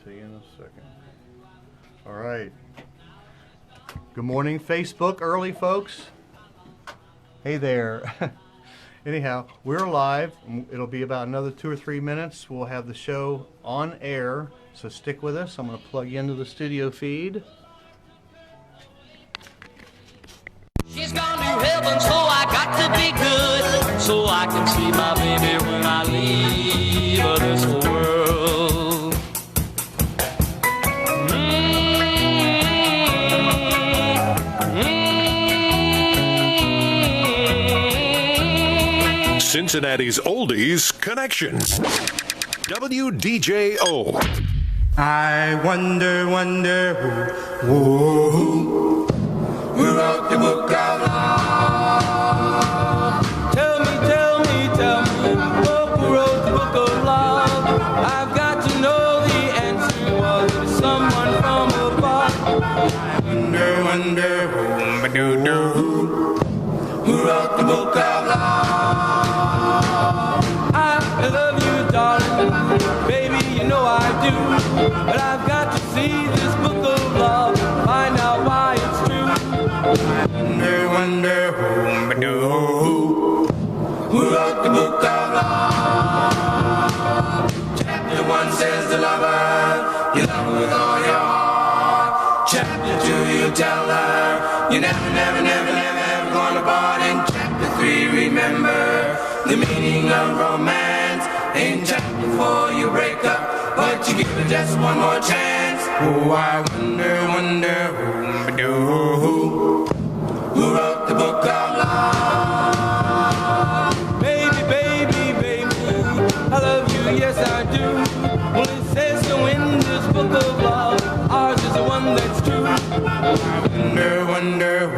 to you in a second. All right. Good morning, Facebook early folks. Hey there. Anyhow, we're live. It'll be about another 2 or 3 minutes. We'll have the show on air, so stick with us. I'm going to plug you into the studio feed. She's gone to heaven, so I got to be good, so I can see my baby when I leave this world. Cincinnati's Oldies Connection. WDJO. I wonder who wrote the book of love? Tell me, who wrote the book of love? I've got to know the answer. Was it someone from above? I wonder who wrote the book of love? I love you, darling, baby, you know I do. But I've got to see this book of love, find out why it's true. I wonder who wrote the book of love? Chapter 1 says the lover, you love her with all your heart. Chapter 2, you tell her, you never gonna part. In chapter 3, remember the meaning of romance. In chapter 4, you break up, but you give it just one more chance. Oh, I wonder who wrote the book of love? Baby, I love you, yes I do. Well, it says so in this book of love, ours is the one that's true. I wonder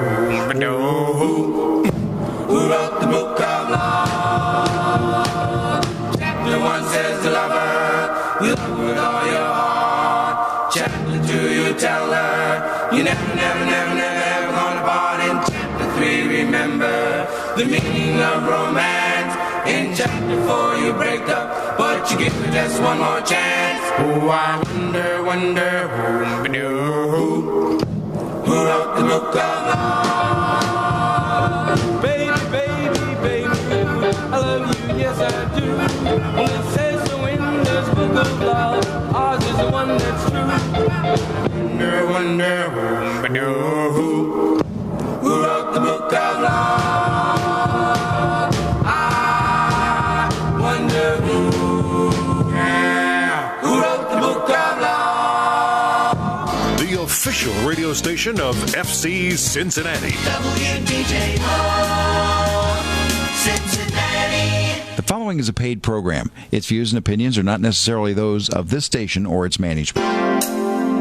who wrote the book of love? Chapter 1 says the lover, you love her with all your heart. Chapter 2, you tell her, you never gonna part. In chapter 3, remember the meaning of romance. In chapter 4, you break up, but you give it just one more chance. Oh, I wonder who wrote the book of love? Baby, I love you, yes I do. Well, it says so in this book of love, ours is the one that's true. Wonder who wrote the book of love? I wonder who wrote the book of love? The official radio station of FC Cincinnati. WDJO, Cincinnati. The following is a paid program. Its views and opinions are not necessarily those of this station or its management.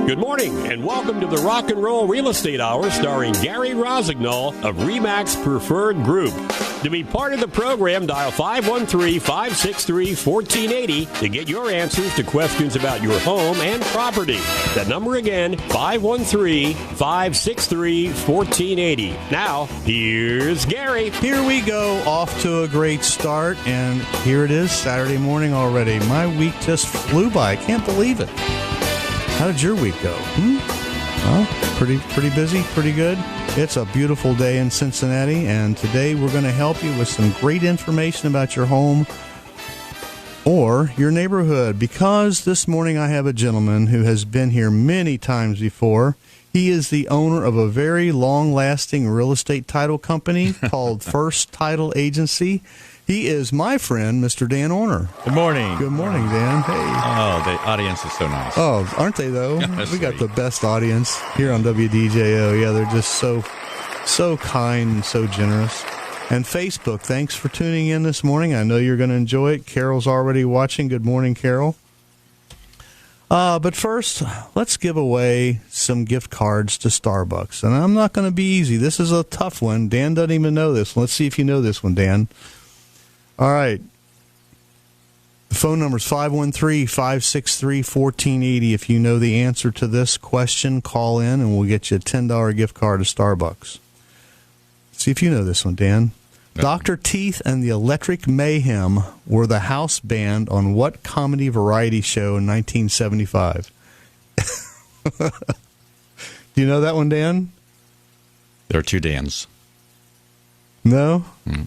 Good morning, and welcome to the Rock and Roll Real Estate Hour starring Gary Rossignol of RE/MAX Preferred Group. To be part of the program, dial 513-563-1480 to get your answers to questions about your home and property. That number again, 513-563-1480. Now, here's Gary. Here we go, off to a great start, and here it is, Saturday morning already. My week just flew by. I can't believe it. How did your week go? Well, pretty busy, pretty good. It's a beautiful day in Cincinnati, and today we're going to help you with some great information about your home or your neighborhood, because this morning I have a gentleman who has been here many times before. He is the owner of a very long-lasting real estate title company called First Title Agency. He is my friend, Mr. Dan Orner. Good morning. Good morning, Dan. Hey. Oh, the audience is so nice. Oh, aren't they, though? Yes, we got the best audience here on WDJO. Yeah, they're just so kind and so generous. And Facebook, thanks for tuning in this morning. I know you're going to enjoy it. Carol's already watching. Good morning, Carol. But first, let's give away some gift cards to Starbucks. And I'm not going to be easy. This is a tough one. Dan doesn't even know this. Let's see if you know this one, Dan. All right. The phone number is 513-563-1480. If you know the answer to this question, call in and we'll get you a $10 gift card to Starbucks. See if you know this one, Dan. No. Dr. Teeth and the Electric Mayhem were the house band on what comedy variety show in 1975? Do you know that one, Dan? There are two Dans. No?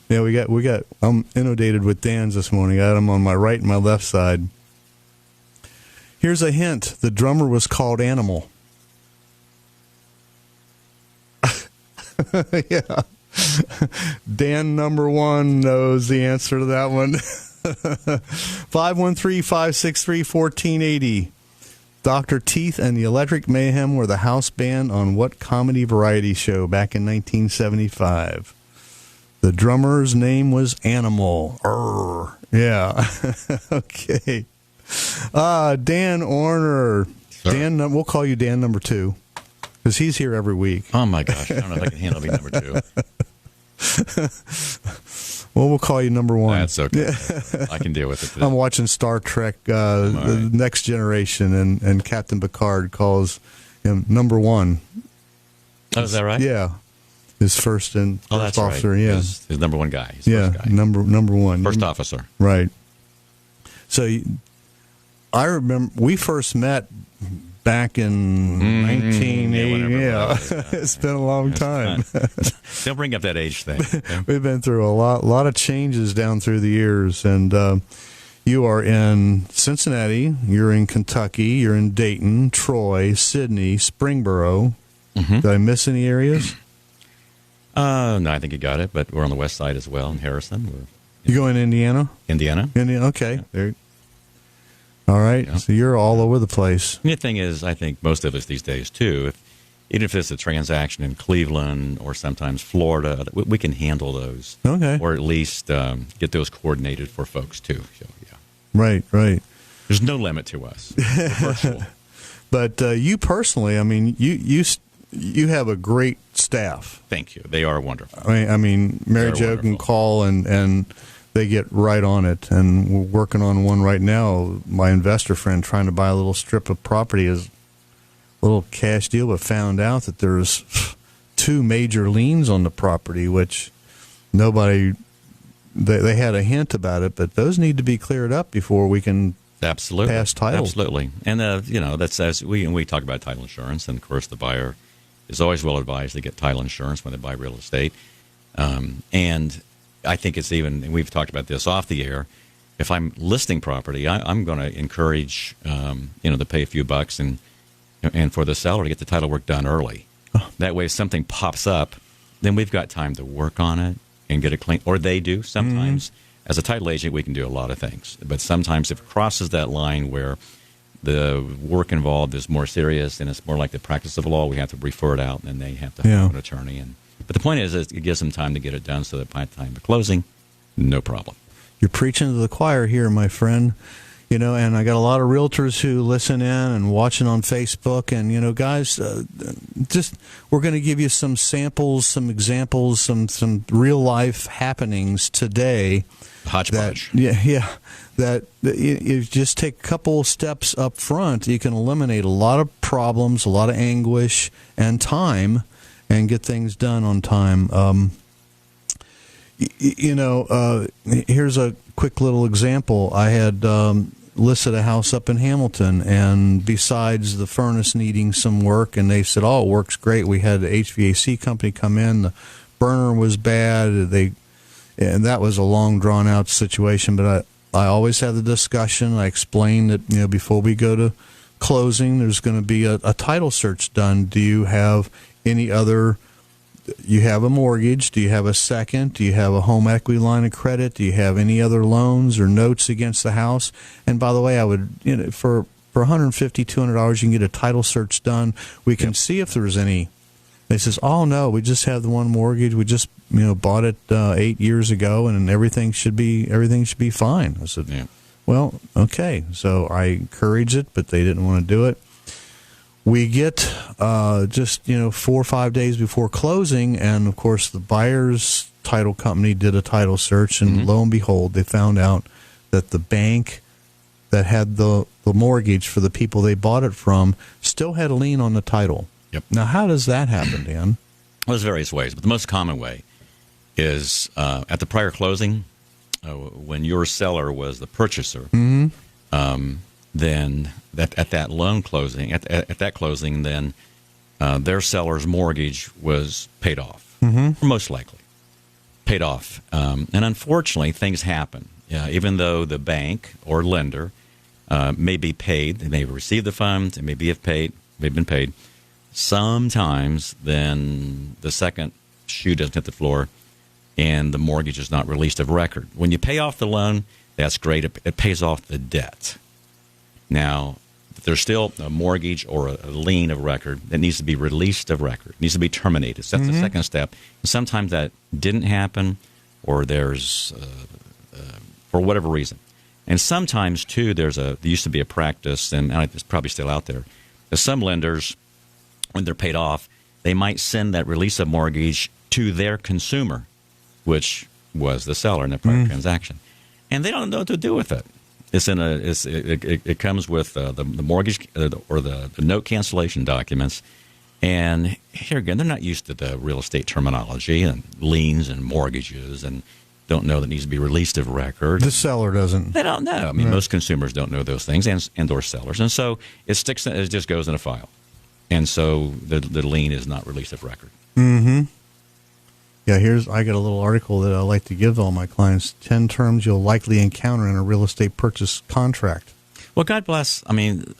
Yeah, we got I'm inundated with Dans this morning. I got them on my right and my left side. Here's a hint. The drummer was called Animal. Yeah. Dan number one knows the answer to that one. 513-563-1480. Dr. Teeth and the Electric Mayhem were the house band on what comedy variety show back in 1975? The drummer's name was Animal. Yeah. Okay. Dan Orner. Sure. Dan, we'll call you Dan number two because he's here every week. Oh, my gosh. I don't know if I can handle being number two. Well, we'll call you number one. That's okay. I can deal with it today. I'm watching Star Trek, The Next Generation, and Captain Picard calls him number one. Oh, is that right? Yeah. His first that's officer, right. yeah. His number one guy. His Yeah, first guy. number one. First officer. Right. So I remember we first met back in 1980. Yeah, it's been a long time. Don't bring up that age thing. Okay? We've been through a lot of changes down through the years, and you are in Cincinnati, you're in Kentucky, you're in Dayton, Troy, Sydney, Springboro. Mm-hmm. Did I miss any areas? No, I think you got it, but we're on the west side as well in Harrison. You go in Indiana? Indiana. Okay. Yeah. There. All right. Yeah. So you're all over the place. The thing is, I think most of us these days, too, even if it's a transaction in Cleveland or sometimes Florida, we can handle those. Okay. Or at least get those coordinated for folks, too. So, yeah. Right. There's no limit to us. We're virtual. But you personally, I mean, you have a great staff. Thank you. They are wonderful. I mean Mary Jo can call and they get right on it. And we're working on one right now. My investor friend trying to buy a little strip of property is a little cash deal, but found out that there's 2 major liens on the property, which nobody, they had a hint about it, but those need to be cleared up before we can absolutely pass title. Absolutely. And, that's as we talk about title insurance, and, of course, the buyer is always well advised to get title insurance when they buy real estate. And I think it's even, and we've talked about this off the air, if I'm listing property, I'm going to encourage, to pay a few bucks and for the seller to get the title work done early. Oh. That way if something pops up, then we've got time to work on it and get it clean. Or they do sometimes. Mm-hmm. As a title agent, we can do a lot of things. But sometimes if it crosses that line where the work involved is more serious and it's more like the practice of law, we have to refer it out, and then they have to have an attorney. But the point is it gives them time to get it done so that by the time of closing, no problem. You're preaching to the choir here, my friend. And I got a lot of realtors who listen in and watching on Facebook. And, guys, we're going to give you some samples, some examples, some real-life happenings today. Hodgepodge. That you just take a couple steps up front, you can eliminate a lot of problems, a lot of anguish and time, and get things done on time. Here's a quick little example. I had listed a house up in Hamilton, and besides the furnace needing some work, and they said, it works great. We had the HVAC company come in. The burner was bad. And that was a long, drawn-out situation, but I always have the discussion. I explain that, before we go to closing, there's going to be a title search done. Do you have any other, you have a mortgage? Do you have a second? Do you have a home equity line of credit? Do you have any other loans or notes against the house? And by the way, I would, for $150, $200, you can get a title search done. We can see if there's any. They says, no, we just have the one mortgage. We just, bought it 8 years ago, and everything should be fine. I said, well, okay. So I encouraged it, but they didn't want to do it. We get just 4 or 5 days before closing, and of course the buyer's title company did a title search, and lo and behold, they found out that the bank that had the mortgage for the people they bought it from still had a lien on the title. Yep. Now, how does that happen, Dan? Well, there's various ways, but the most common way is at the prior closing, when your seller was the purchaser, then at that loan closing, at that closing, then their seller's mortgage was paid off, most likely paid off. And unfortunately, things happen. Even though the bank or lender may be paid, they may have received the funds, they may have been paid. Sometimes then the second shoe doesn't hit the floor and the mortgage is not released of record. When you pay off the loan, that's great. It pays off the debt. Now, if there's still a mortgage or a lien of record that needs to be released of record, needs to be terminated. So that's the second step. And sometimes that didn't happen, or there's, for whatever reason. And sometimes, too, there used to be a practice, and it's probably still out there, that some lenders, when they're paid off, they might send that release of mortgage to their consumer, which was the seller in the prior transaction. And they don't know what to do with it. It comes with the mortgage or the note cancellation documents. And here again, they're not used to the real estate terminology and liens and mortgages and don't know that it needs to be released of record. The seller doesn't. They don't know. I mean, most consumers don't know those things and or sellers. And so it just goes in a file. And so the lien is not released of record. Mm-hmm. Yeah, I got a little article that I like to give all my clients. 10 terms you'll likely encounter in a real estate purchase contract. Well, God bless. I mean,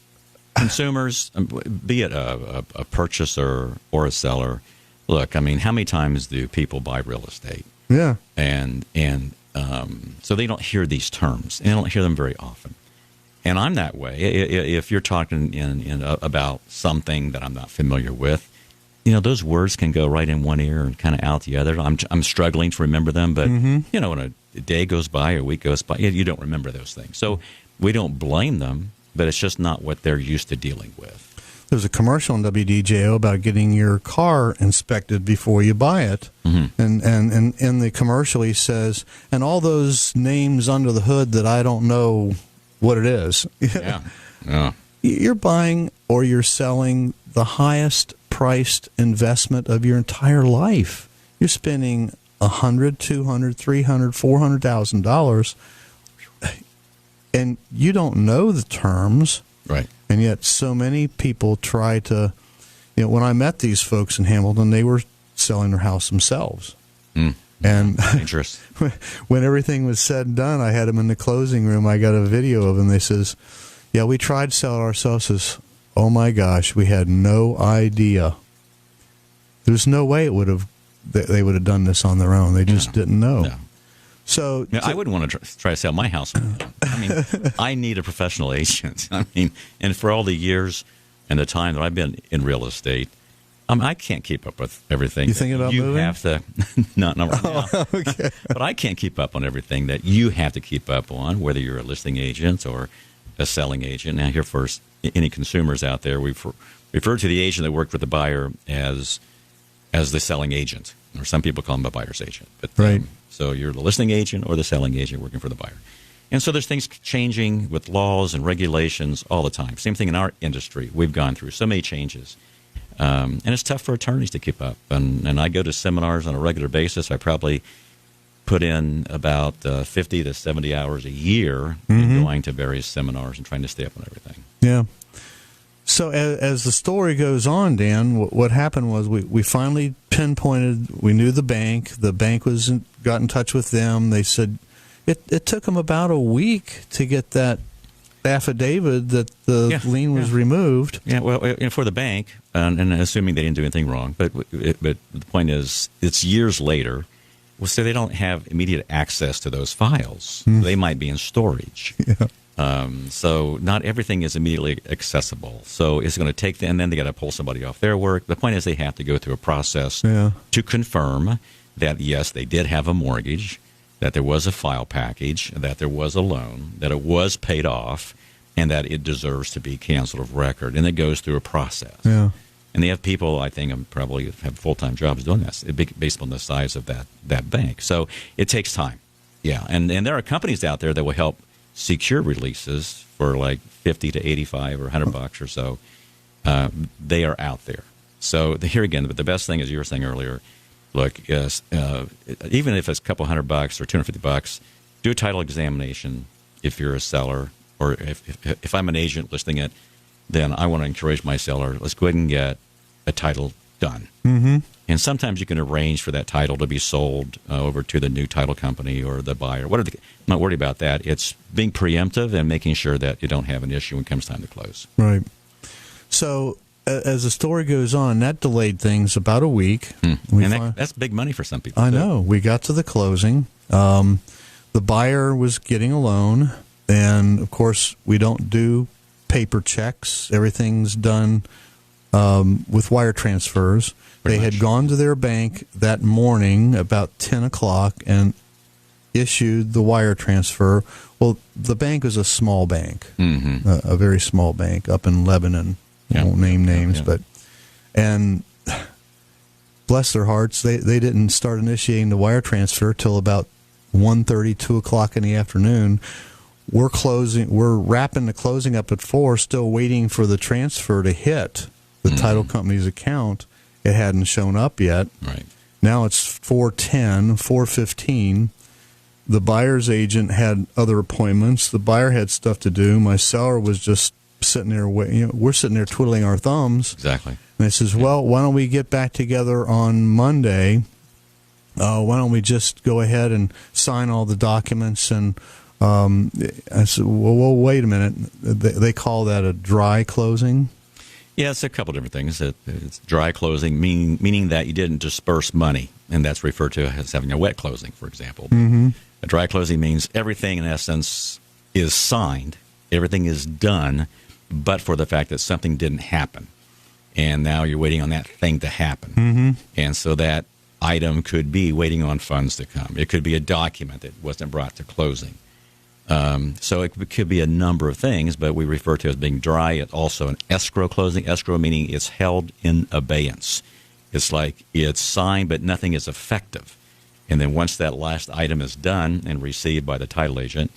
consumers, be it a purchaser or a seller, look, I mean, how many times do people buy real estate? Yeah. And so they don't hear these terms. And they don't hear them very often. And I'm that way. If you're talking about something that I'm not familiar with, those words can go right in one ear and kind of out the other. I'm struggling to remember them, but when a day goes by or a week goes by, you don't remember those things. So we don't blame them, but it's just not what they're used to dealing with. There's a commercial on WDJO about getting your car inspected before you buy it. And in the commercial he says, and all those names under the hood that I don't know what it is. Yeah. You're buying or you're selling the highest priced investment of your entire life. You're spending $100,000, $200,000, $300,000, $400,000, and you don't know the terms. Right. And yet so many people try to, when I met these folks in Hamilton, they were selling their house themselves. And dangerous. When everything was said and done, I had them in the closing room. I got a video of them. They says, yeah, we tried to sell it ourselves. Says, oh my gosh, we had no idea. There's no way they would have done this on their own. They just didn't know. No. So I wouldn't want to try to sell my house. I mean, I need a professional agent. I mean, and for all the years and the time that I've been in real estate, I can't keep up with everything. You thinking about moving? You have to. Not right now. Okay. But I can't keep up on everything that you have to keep up on, whether you're a listing agent or a selling agent. Now, here first, any consumers out there, we refer to the agent that worked with the buyer as the selling agent, or some people call him a buyer's agent. But, right. So you're the listing agent or the selling agent working for the buyer. And so there's things changing with laws and regulations all the time. Same thing in our industry. We've gone through so many changes. And it's tough for attorneys to keep up. And I go to seminars on a regular basis. I probably put in about 50 to 70 hours a year in going to various seminars and trying to stay up on everything. Yeah. So as the story goes on, Dan, what happened was we finally pinpointed, we knew the bank. The bank got in touch with them. They said it took them about a week to get that affidavit that the lien was removed. Yeah, well, for the bank, and assuming they didn't do anything wrong, but the point is, it's years later, so they don't have immediate access to those files. They might be in storage. Yeah. So not everything is immediately accessible. So it's going to take them, and then they got to pull somebody off their work. The point is they have to go through a process to confirm that, yes, they did have a mortgage, that there was a file package, that there was a loan, that it was paid off, and that it deserves to be canceled of record. And it goes through a process. Yeah. And they have people, I think, probably have full-time jobs doing this, based on the size of that bank. So it takes time. Yeah. And there are companies out there that will help secure releases for like $50 to $85 or $100 or so. They are out there. So here again, but the best thing, as you were saying earlier, look, even if it's a couple $100 or $250, do a title examination if you're a seller or if I'm an agent listing it, then I want to encourage my seller, let's go ahead and get a title done. Mm-hmm. And sometimes you can arrange for that title to be sold over to the new title company or the buyer. I'm not worried about that. It's being preemptive and making sure that you don't have an issue when it comes time to close. Right. So as the story goes on, that delayed things about a week. That's big money for some people. I know. We got to the closing. The buyer was getting a loan, and of course, we don't do paper checks. Everything's done with wire transfers. They had gone to their bank that morning about 10 o'clock and issued the wire transfer. Well, the bank was a small bank, a very small bank up in Lebanon. I won't name names, and bless their hearts, they didn't start initiating the wire transfer till about 1:30, 2 o'clock in the afternoon. We're wrapping the closing up at 4, still waiting for the transfer to hit the title company's account. It hadn't shown up yet. Right. Now it's 4:10, 4:15. The buyer's agent had other appointments. The buyer had stuff to do. My seller was just sitting there waiting. We're sitting there twiddling our thumbs. Exactly. And I says, well, why don't we get back together on Monday? Why don't we just go ahead and sign all the documents? And I said, well, wait a minute. They call that a dry closing? Yeah, it's a couple different things. It's dry closing, meaning that you didn't disperse money, and that's referred to as having a wet closing, for example. Mm-hmm. A dry closing means everything, in essence, is signed, everything is done, but for the fact that something didn't happen. And now you're waiting on that thing to happen. Mm-hmm. And so that item could be waiting on funds to come. It could be a document that wasn't brought to closing. So it could be a number of things, but we refer to it as being dry. It's also an escrow closing. Escrow meaning it's held in abeyance. It's like it's signed, but nothing is effective. And then once that last item is done and received by the title agent,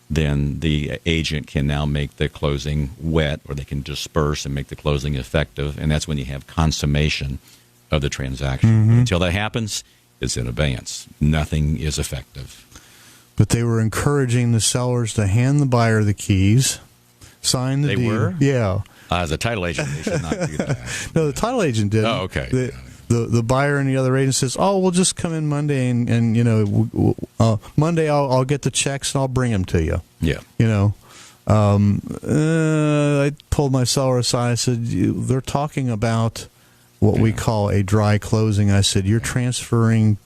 then the agent can now make the closing wet, or they can disperse and make the closing effective. And that's when you have consummation of the transaction. Mm-hmm. Until that happens, it's in abeyance. Nothing is effective. But they were encouraging the sellers to hand the buyer the keys, sign the deed. They were? Yeah. As a title agent, they should not do that. No, the title agent didn't. Oh, okay. The buyer and the other agent says, "Oh, we'll just come in Monday and Monday I'll get the checks and I'll bring them to you." Yeah. I pulled my seller aside. I said, "They're talking about what we call a dry closing." I said, "You're transferring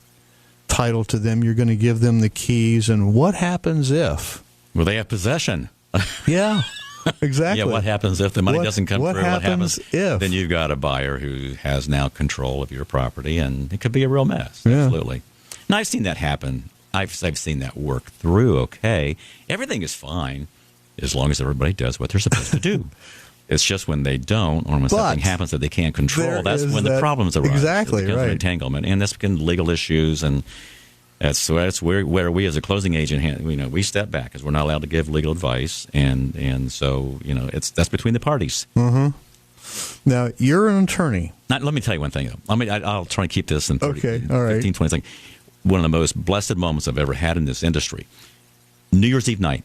title to them. You're going to give them the keys, and what happens if?" Well, they have possession. Yeah. Exactly. Yeah, what happens if the money doesn't come what through? Happens what happens if? Then you've got a buyer who has now control of your property, and it could be a real mess. Yeah. Absolutely. Now, I've seen that happen. I've seen that work through. Okay, everything is fine as long as everybody does what they're supposed to do. It's just when they don't, or when something happens that they can't control, that's when the problems arise. Exactly, right. An entanglement, and that's become legal issues, and that's where we as a closing agent, we step back because we're not allowed to give legal advice, and so that's between the parties. Mm-hmm. Now you're an attorney. Let me tell you one thing, though. I'll try and keep this in 30, okay, all right. 15, 20 seconds. One of the most blessed moments I've ever had in this industry. New Year's Eve night.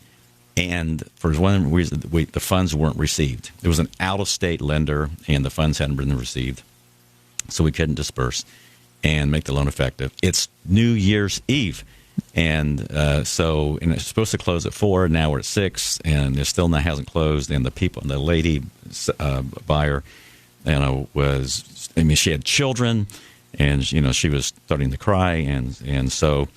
And for one reason, the funds weren't received. It was an out-of-state lender, and the funds hadn't been received, so we couldn't disperse and make the loan effective. It's New Year's Eve, and it's supposed to close at 4. Now we're at 6, and it still hasn't closed. And the lady buyer, she had children, and she was starting to cry, and so.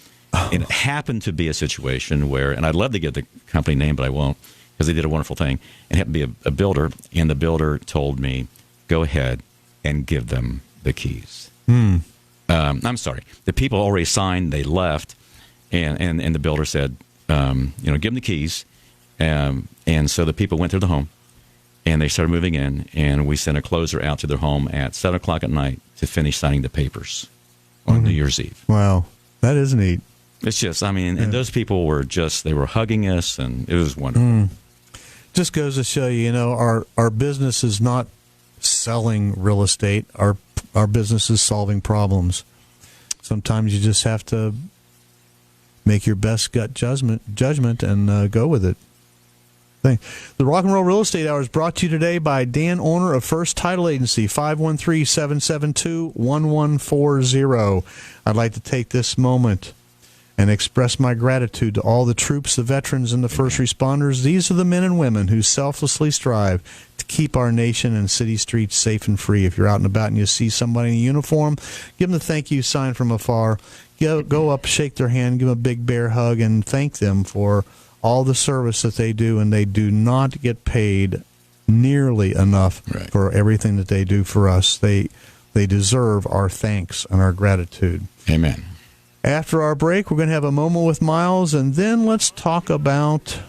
It happened to be a situation where, and I'd love to give the company name, but I won't, because they did a wonderful thing. It happened to be a builder, and the builder told me, "Go ahead and give them the keys." I'm sorry. The people already signed; they left, and the builder said, "Give them the keys." And so the people went through the home, and they started moving in, and we sent a closer out to their home at 7 o'clock at night to finish signing the papers on New Year's Eve. Wow, that is neat. It's just, and those people were they were hugging us, and it was wonderful. Just goes to show you, our business is not selling real estate. Our business is solving problems. Sometimes you just have to make your best gut judgment and go with it. The Rock and Roll Real Estate Hour is brought to you today by Dan Orner of First Title Agency, 513-772-1140. I'd like to take this moment and express my gratitude to all the troops, the veterans, and the first responders. These are the men and women who selflessly strive to keep our nation and city streets safe and free. If you're out and about and you see somebody in a uniform, give them the thank you sign from afar. Go up, shake their hand, give them a big bear hug, and thank them for all the service that they do, and they do not get paid nearly enough for everything that they do for us. They deserve our thanks and our gratitude. Amen. After our break, we're going to have a moment with Myles, and then let's talk about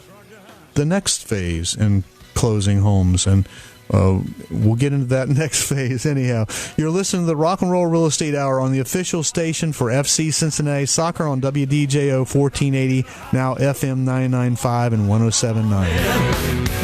the next phase in closing homes, and we'll get into that next phase anyhow. You're listening to the Rock and Roll Real Estate Hour on the official station for FC Cincinnati Soccer on WDJO 1480, now FM 995 and 107.9.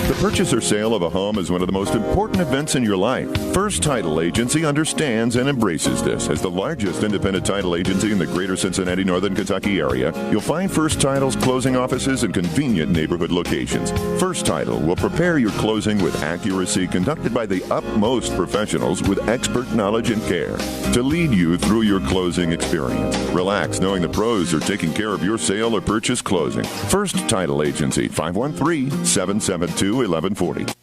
The purchase or sale of a home is one of the most important events in your life. First Title Agency understands and embraces this. As the largest independent title agency in the greater Cincinnati, Northern Kentucky area, you'll find First Title's closing offices in convenient neighborhood locations. First Title will prepare your closing with accuracy, conducted by the utmost professionals with expert knowledge and care to lead you through your closing experience. Relax knowing the pros are taking care of your sale or purchase closing. First Title Agency, 513-772-1140.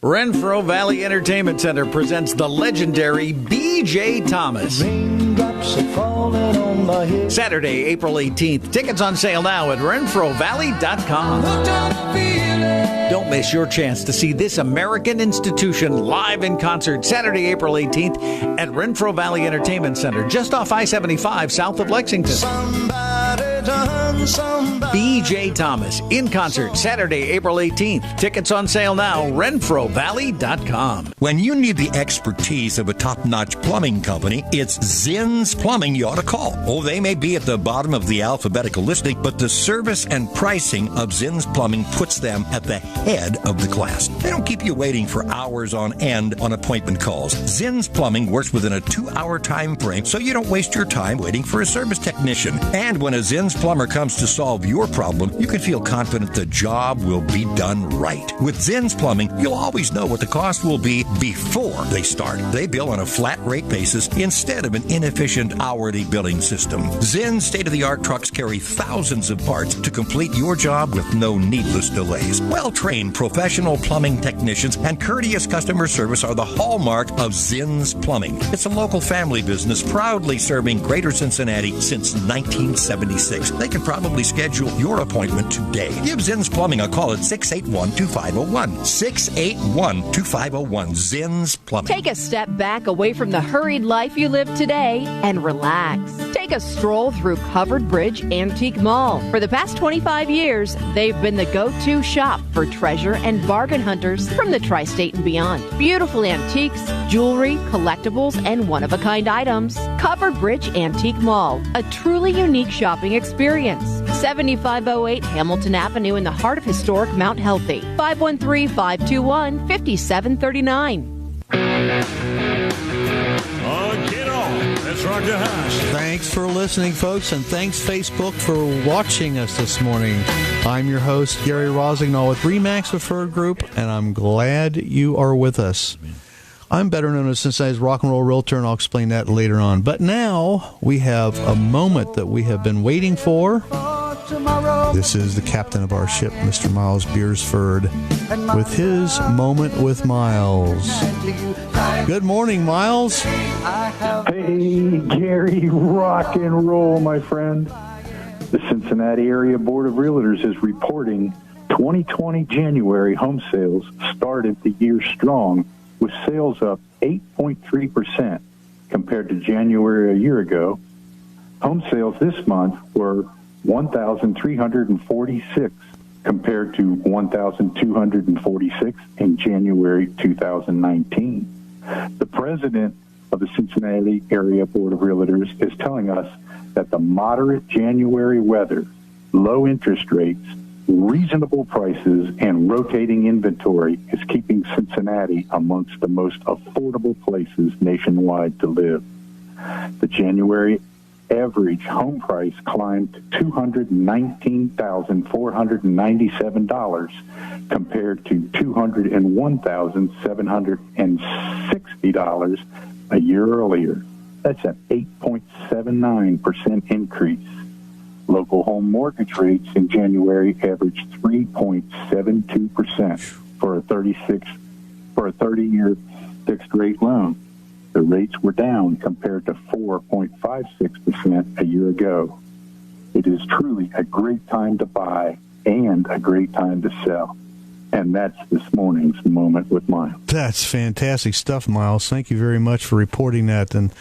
Renfro Valley Entertainment Center presents the legendary B.J. Thomas. Saturday, April 18th. Tickets on sale now at RenfroValley.com. Don't miss your chance to see this American institution live in concert Saturday, April 18th at Renfro Valley Entertainment Center, just off I-75 south of Lexington. B.J. Thomas in concert Saturday, April 18th. Tickets on sale now, RenfroValley.com. When you need the expertise of a top-notch plumbing company, it's Zinn's Plumbing you ought to call. Oh, they may be at the bottom of the alphabetical listing, but the service and pricing of Zinn's Plumbing puts them at the head of the class. They don't keep you waiting for hours on end on appointment calls. Zinn's Plumbing works within a 2-hour time frame, so you don't waste your time waiting for a service technician. And when a Zinn's plumber comes to solve your problem, you can feel confident the job will be done right. With Zinn's Plumbing, you'll always know what the cost will be before they start. They bill on a flat rate basis instead of an inefficient hourly billing system. Zinn's state-of-the-art trucks carry thousands of parts to complete your job with no needless delays. Well-trained professional plumbing technicians and courteous customer service are the hallmark of Zinn's Plumbing. It's a local family business proudly serving Greater Cincinnati since 1976. They can probably schedule your appointment today. Give Zinn's Plumbing a call at 681-2501. 681-2501. Zinn's Plumbing. Take a step back away from the hurried life you live today and relax. Take a stroll through Covered Bridge Antique Mall. For the past 25 years, they've been the go-to shop for treasure and bargain hunters from the tri-state and beyond. Beautiful antiques, jewelry, collectibles, and one-of-a-kind items. Covered Bridge Antique Mall, a truly unique shopping experience. 7508 Hamilton Avenue in the heart of historic Mount Healthy. 513-521-5739. Get on. Let's rock the house. Thanks for listening, folks, and thanks, Facebook, for watching us this morning. I'm your host, Gary Rossignol with RE/MAX Preferred Group, and I'm glad you are with us. I'm better known as Cincinnati's Rock and Roll Realtor, and I'll explain that later on. But now we have a moment that we have been waiting for. This is the captain of our ship, Mr. Myles Beersford, with his Moment with Myles. Good morning, Myles. Hey, Gary, rock and roll, my friend. The Cincinnati Area Board of Realtors is reporting 2020 January home sales started the year strong, with sales up 8.3% compared to January a year ago. Home sales this month were 1,346 compared to 1,246 in January 2019. The president of the Cincinnati Area Board of Realtors is telling us that the moderate January weather, low interest rates, reasonable prices, and rotating inventory is keeping Cincinnati amongst the most affordable places nationwide to live. The January average home price climbed to $219,497 compared to $201,760 a year earlier. That's an 8.79% increase. Local home mortgage rates in January averaged 3.72% for a 30-year fixed rate loan. The rates were down compared to 4.56% a year ago. It is truly a great time to buy and a great time to sell. And that's this morning's Moment with Myles. That's fantastic stuff, Myles. Thank you very much for reporting that. And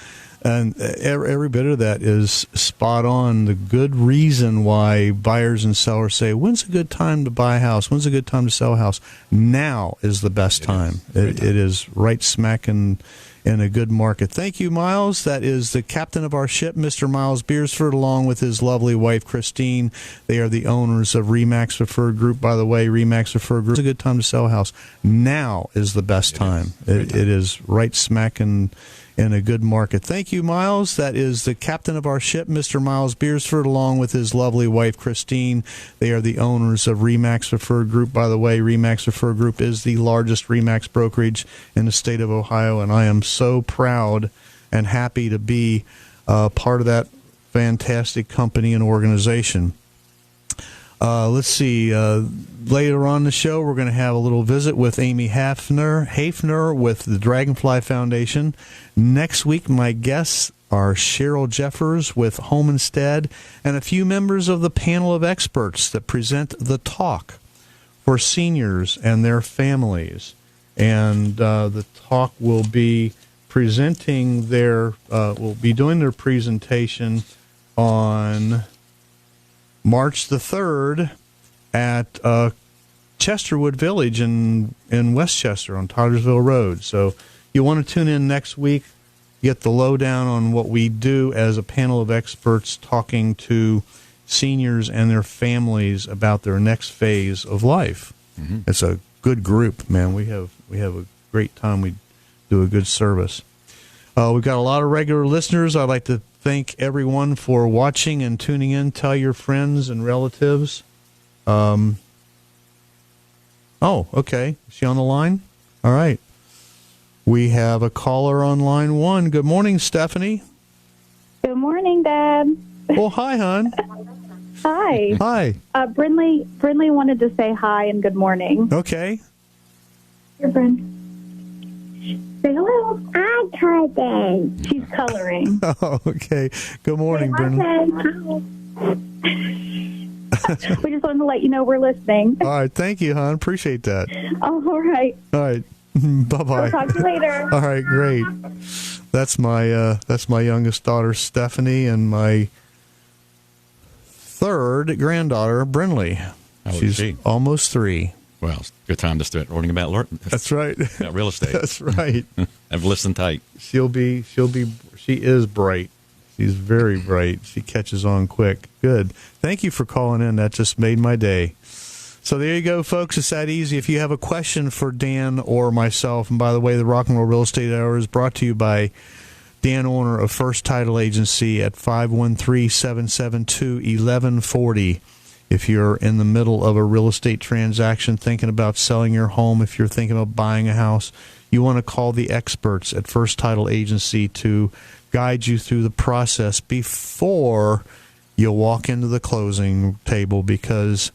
every bit of that is spot on. The good reason why buyers and sellers say, when's a good time to buy a house? When's a good time to sell a house? Now is the best time. It is right smack in a good market. Thank you, Myles. That is the captain of our ship, Mr. Myles Beersford, along with his lovely wife, Christine. They are the owners of RE/MAX Preferred Group. By the way, RE/MAX Preferred Group is a good time to sell a house. Now is the best time. It is right smack in a good market. Thank you, Myles. That is the captain of our ship, Mr. Myles Beersford, along with his lovely wife, Christine. They are the owners of RE/MAX Preferred Group. By the way, RE/MAX Preferred Group is the largest RE/MAX brokerage in the state of Ohio, and I am so proud and happy to be part of that fantastic company and organization. Let's see. Later on in the show, we're going to have a little visit with Amy Hafner with the Dragonfly Foundation. Next week, my guests are Cheryl Jeffers with Home Instead and a few members of the panel of experts that present the talk for seniors and their families. And the talk will be presenting will be doing their presentation on March the 3rd at Chesterwood Village in Westchester on Toddersville Road. So you want to tune in next week, get the lowdown on what we do as a panel of experts talking to seniors and their families about their next phase of life. Mm-hmm. It's a good group, man. We have a great time. We do a good service. We've got a lot of regular listeners. I'd like to thank everyone for watching and tuning in. Tell your friends and relatives. Oh, okay. Is she on the line? All right. We have a caller on line 1. Good morning, Stephanie. Good morning, Dad. Well, hi, hon. Hi. Hi. Brindley wanted to say hi and good morning. Okay. Here, Bryn. Say hello. I'm coloring. She's coloring. Oh, okay. Good morning, Brindley. We just wanted to let you know we're listening. All right. Thank you, hon. Appreciate that. Oh, all right. All right. Bye-bye. I'll talk to you later. All right. Great. That's my youngest daughter, Stephanie, and my third granddaughter, Brindley. How old She's is she? almost 3. Well, it's a good time to start learning about That's right. About real estate. That's right. I've listened tight. She is bright. She's very bright. She catches on quick. Good. Thank you for calling in. That just made my day. So there you go, folks. It's that easy. If you have a question for Dan or myself, and by the way, the Rock and Roll Real Estate Hour is brought to you by Dan Orner of First Title Agency at 513-772-1140. If you're in the middle of a real estate transaction, thinking about selling your home, if you're thinking about buying a house, you want to call the experts at First Title Agency to guide you through the process before you walk into the closing table, because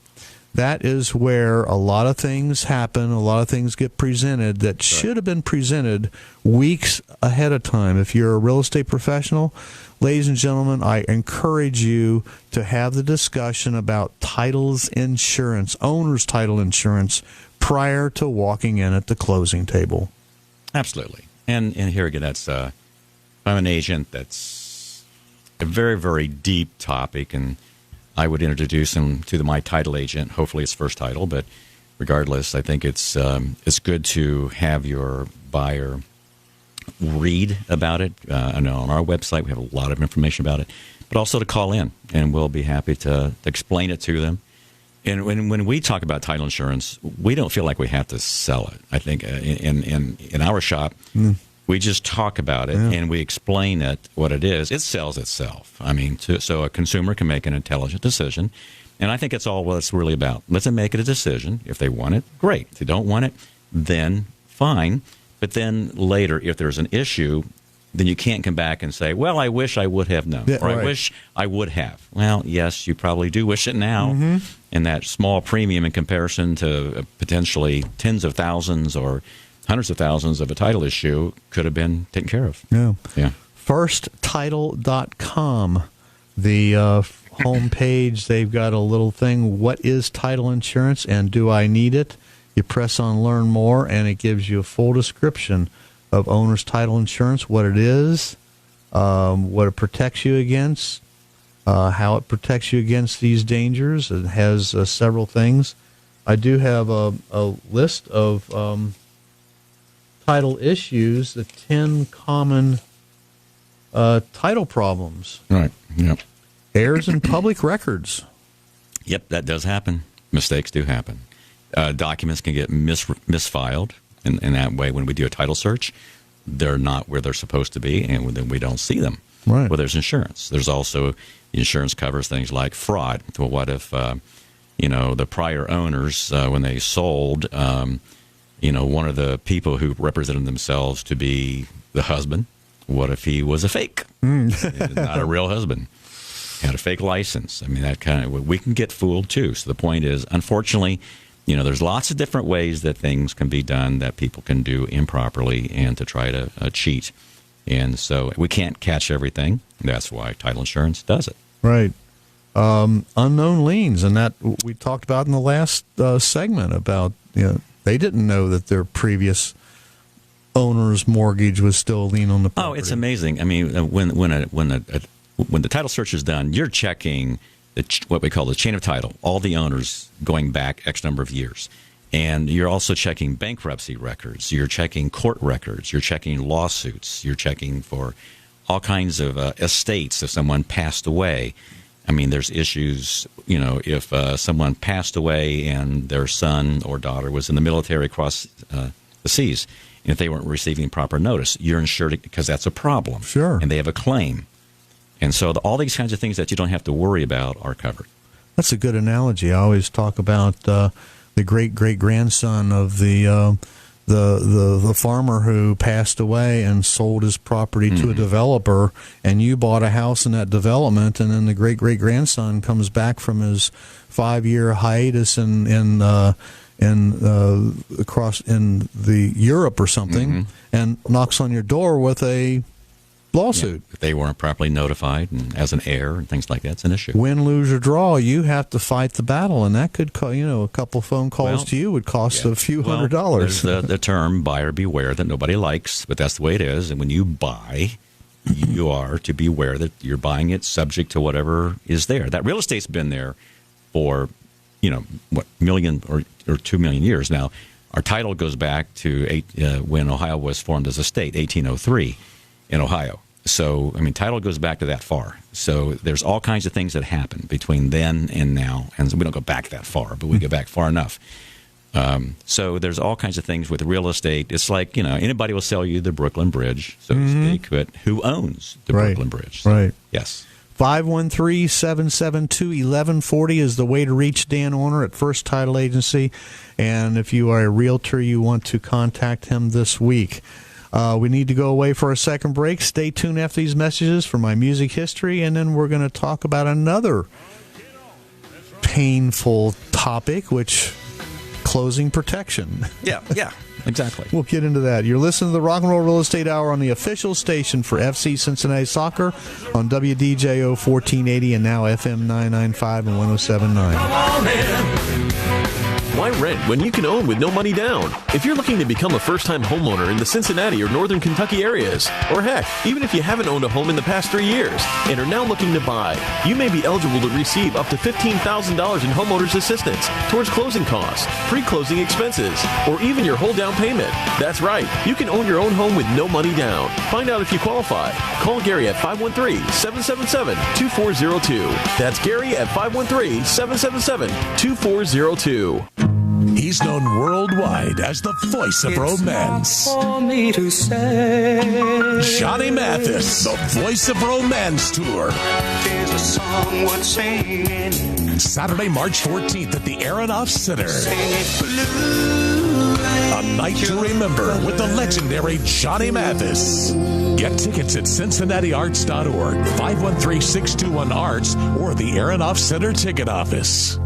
that is where a lot of things happen, a lot of things get presented that should have been presented weeks ahead of time. If you're a real estate professional, ladies and gentlemen, I encourage you to have the discussion about titles insurance, owner's title insurance, prior to walking in at the closing table. Absolutely. And here again, that's I'm an agent. That's a very, very deep topic, and I would introduce him to my title agent. Hopefully it's First Title, but regardless, I think it's good to have your buyer read about it. I know on our website we have a lot of information about it, but also to call in, and we'll be happy to explain it to them. And when we talk about title insurance, we don't feel like we have to sell it. I think in our shop, We just talk about it and we explain it, what it is. It sells itself. I mean, so a consumer can make an intelligent decision. And I think it's all what it's really about. Let them make it a decision. If they want it, great. If they don't want it, then fine. But then later, if there's an issue, then you can't come back and say, well, I wish I would have known, or I wish I would have. Well, yes, you probably do wish it now. And that small premium in comparison to potentially tens of thousands or hundreds of thousands of a title issue could have been taken care of. Yeah. FirstTitle.com, the homepage, they've got a little thing, what is title insurance and do I need it? You press on Learn More, and it gives you a full description of owner's title insurance, what it is, what it protects you against, how it protects you against these dangers. It has several things. I do have a list of title issues, the 10 common title problems. Right. Yep. Errors in public records. Yep, that does happen. Mistakes do happen. Documents can get misfiled. In that way, when we do a title search, they're not where they're supposed to be, and then we don't see them. Right. Well, there's insurance. There's also insurance covers things like fraud. Well, what if the prior owners, when they sold, one of the people who represented themselves to be the husband, what if he was a fake? Not a real husband. Had a fake license. I mean, that kind of, we can get fooled too. So the point is, unfortunately, there's lots of different ways that things can be done that people can do improperly and to try to cheat. And so we can't catch everything. That's why title insurance does it. Right. Unknown liens, and that we talked about in the last segment about, they didn't know that their previous owner's mortgage was still a lien on the property. Oh, it's amazing. I mean, when the title search is done, you're checking what we call the chain of title, all the owners going back X number of years. And you're also checking bankruptcy records. You're checking court records. You're checking lawsuits. You're checking for all kinds of estates if someone passed away. I mean, there's issues, if someone passed away and their son or daughter was in the military across the seas, and if they weren't receiving proper notice, you're insured because that's a problem. Sure. And they have a claim. And so all these kinds of things that you don't have to worry about are covered. That's a good analogy. I always talk about the great-great-grandson of the farmer who passed away and sold his property to a developer, and you bought a house in that development, and then the great-great-grandson comes back from his 5-year hiatus across in the Europe or something, and knocks on your door with a lawsuit. If they weren't properly notified and as an heir and things like that, it's an issue. Win, lose, or draw, you have to fight the battle, and that could a couple phone calls to you would cost a few $100. There's the term buyer beware that nobody likes, but that's the way it is. And when you buy, you are to be aware that you're buying it subject to whatever is there. That real estate's been there for, million or 2 million years now. Our title goes back to when Ohio was formed as a state, 1803 in Ohio. So, title goes back to that far. So there's all kinds of things that happen between then and now. And we don't go back that far, but we go back far enough. So there's all kinds of things with real estate. It's like, anybody will sell you the Brooklyn Bridge, so to speak, but who owns the Brooklyn Bridge? So, right. Yes. 513-772-1140 is the way to reach Dan Orner at First Title Agency. And if you are a realtor, you want to contact him this week. We need to go away for a second break. Stay tuned after these messages for my music history, and then we're going to talk about another painful topic, which closing protection. Yeah, exactly. We'll get into that. You're listening to the Rock and Roll Real Estate Hour on the official station for FC Cincinnati Soccer on WDJO 1480 and now FM 995 and 107.9. Why rent when you can own with no money down? If you're looking to become a first-time homeowner in the Cincinnati or Northern Kentucky areas, or heck, even if you haven't owned a home in the past 3 years and are now looking to buy, you may be eligible to receive up to $15,000 in homeowners assistance towards closing costs, pre-closing expenses, or even your whole down payment. That's right, you can own your own home with no money down. Find out if you qualify. Call Gary at 513-777-2402. That's Gary at 513-777-2402. He's known worldwide as the voice of romance. For me to say, Johnny Mathis, the Voice of Romance Tour. here's a song worth singing. Saturday, March 14th at the Aronoff Center. Sing it blue. A night to remember with the legendary Johnny Mathis. Get tickets at CincinnatiArts.org, 513-621-ARTS, or the Aronoff Center ticket office.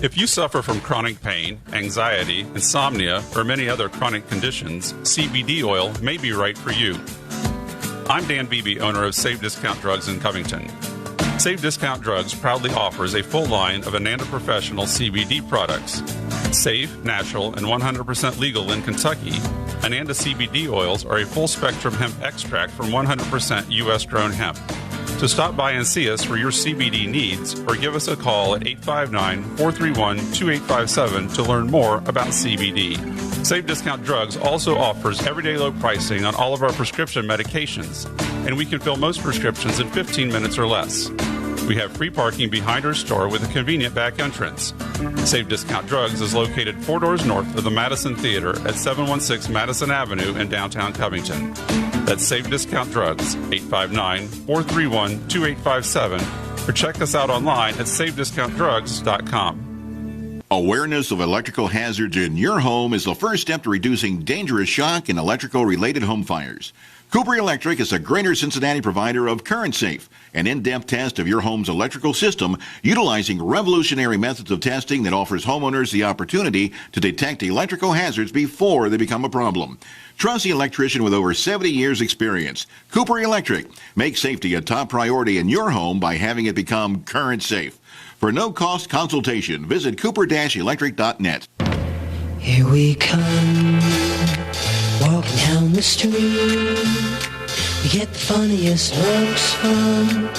If you suffer from chronic pain, anxiety, insomnia, or many other chronic conditions, CBD oil may be right for you. I'm Dan Beebe, owner of Save Discount Drugs in Covington. Save Discount Drugs proudly offers a full line of Ananda Professional CBD products. Safe, natural, and 100% legal in Kentucky, Ananda CBD oils are a full-spectrum hemp extract from 100% U.S.-grown hemp. So stop by and see us for your CBD needs or give us a call at 859-431-2857 to learn more about CBD. Save Discount Drugs also offers everyday low pricing on all of our prescription medications, and we can fill most prescriptions in 15 minutes or less. We have free parking behind our store with a convenient back entrance. Save Discount Drugs is located 4 doors north of the Madison Theater at 716 Madison Avenue in downtown Covington. That's Save Discount Drugs, 859-431-2857, or check us out online at savediscountdrugs.com. Awareness of electrical hazards in your home is the first step to reducing dangerous shock and electrical-related home fires. Cooper Electric is a Greater Cincinnati provider of Current Safe, an in-depth test of your home's electrical system utilizing revolutionary methods of testing that offers homeowners the opportunity to detect electrical hazards before they become a problem. Trust the electrician with over 70 years' experience. Cooper Electric. Make safety a top priority in your home by having it become Current Safe. For no-cost consultation, visit cooper-electric.net. Here we come, walking down the street. We get the funniest looks from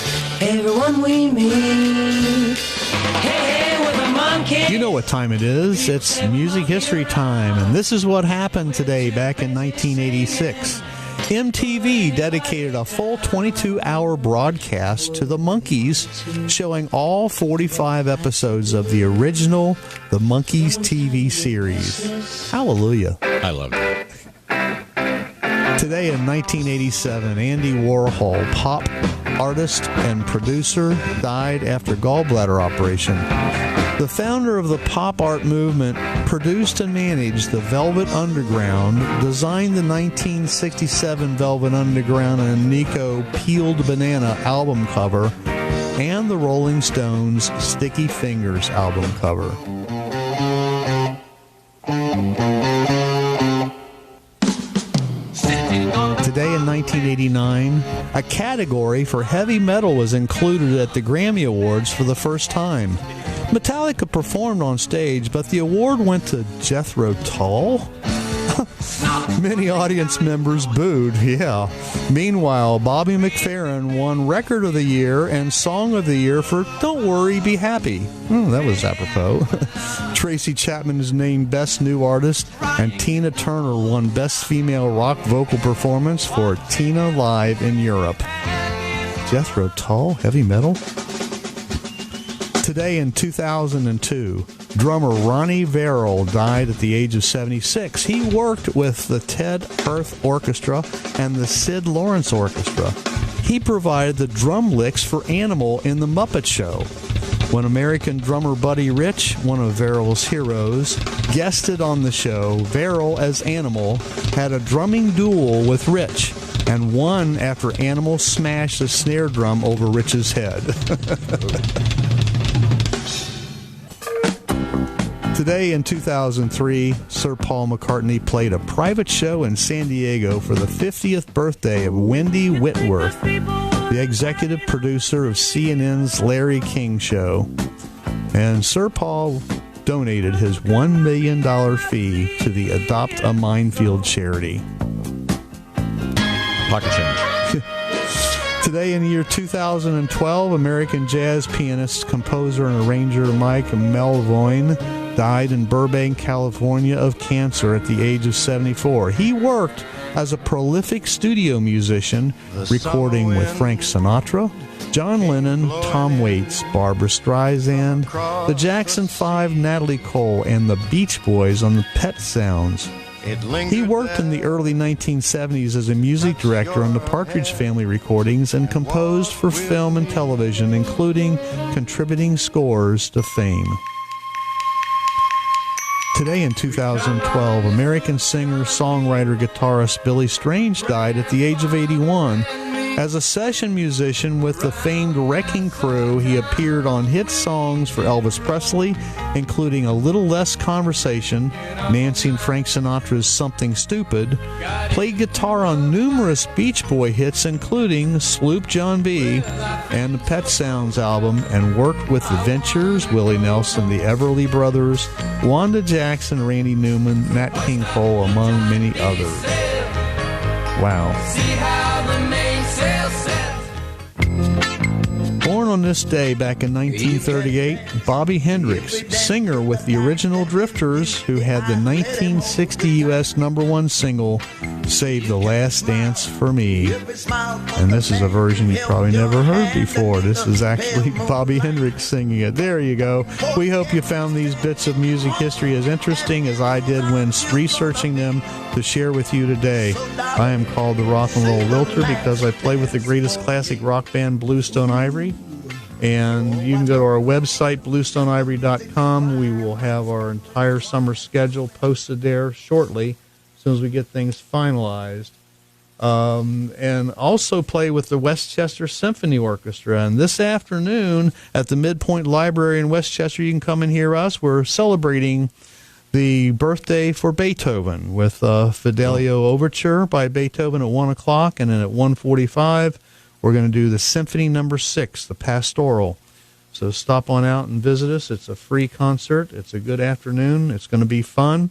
everyone we meet. Hey, with a monkey. You know what time it is. It's music history time, and this is what happened today back in 1986. MTV dedicated a full 22-hour broadcast to the Monkees, showing all 45 episodes of the original The Monkees TV series. Hallelujah. I love it. Today in 1987, Andy Warhol, pop artist and producer, died after gallbladder operation. The founder of the pop art movement produced and managed the Velvet Underground, designed the 1967 Velvet Underground and Nico Peeled Banana album cover, and the Rolling Stones' Sticky Fingers album cover. Today in 1989, a category for heavy metal was included at the Grammy Awards for the first time. Metallica performed on stage, but the award went to Jethro Tull. Many audience members booed, yeah. Meanwhile, Bobby McFerrin won Record of the Year and Song of the Year for Don't Worry, Be Happy. That was apropos. Tracy Chapman is named Best New Artist, and Tina Turner won Best Female Rock Vocal Performance for Tina Live in Europe. Jethro Tull, heavy metal? Today in 2002, drummer Ronnie Verrill died at the age of 76. He worked with the Ted Earth Orchestra and the Sid Lawrence Orchestra. He provided the drum licks for Animal in The Muppet Show. When American drummer Buddy Rich, one of Verrill's heroes, guested on the show, Verrill, as Animal, had a drumming duel with Rich and won after Animal smashed a snare drum over Rich's head. Today in 2003, Sir Paul McCartney played a private show in San Diego for the 50th birthday of Wendy Whitworth, the executive producer of CNN's Larry King Show. And Sir Paul donated his $1 million fee to the Adopt a Minefield charity. Pocket change. Today in the year 2012, American jazz pianist, composer, and arranger Mike Melvoin died in Burbank, California of cancer at the age of 74. He worked as a prolific studio musician, recording with Frank Sinatra, John Lennon, Tom Waits, Barbra Streisand, the Jackson 5, Natalie Cole, and the Beach Boys on the Pet Sounds. He worked in the early 1970s as a music director on the Partridge Family recordings and composed for film and television, including contributing scores to Fame. Today in 2012, American singer, songwriter, guitarist Billy Strange died at the age of 81. As a session musician with the famed Wrecking Crew, he appeared on hit songs for Elvis Presley, including A Little Less Conversation, Nancy and Frank Sinatra's Something Stupid, played guitar on numerous Beach Boy hits, including Sloop John B. and the Pet Sounds album, and worked with The Ventures, Willie Nelson, the Everly Brothers, Wanda Jackson, Randy Newman, Nat King Cole, among many others. Wow. Born on this day back in 1938, Bobby Hendricks, singer with the original Drifters, who had the 1960 U.S. #1 single, Save the Last Dance for Me. And this is a version you probably never heard before. This is actually Bobby Hendricks singing it. There you go. We hope you found these bits of music history as interesting as I did when researching them to share with you today. I am called the Rock and Roll Realtor because I play with the greatest classic rock band, Bluestone Ivory. And you can go to our website, bluestoneivory.com. We will have our entire summer schedule posted there shortly, as soon as we get things finalized. And also play with the Westchester Symphony Orchestra. And this afternoon at the Midpoint Library in Westchester, you can come and hear us. We're celebrating the birthday for Beethoven with Fidelio Overture by Beethoven at 1 o'clock, and then at 1:45, we're going to do the Symphony No. 6, the Pastoral. So stop on out and visit us. It's a free concert. It's a good afternoon. It's going to be fun.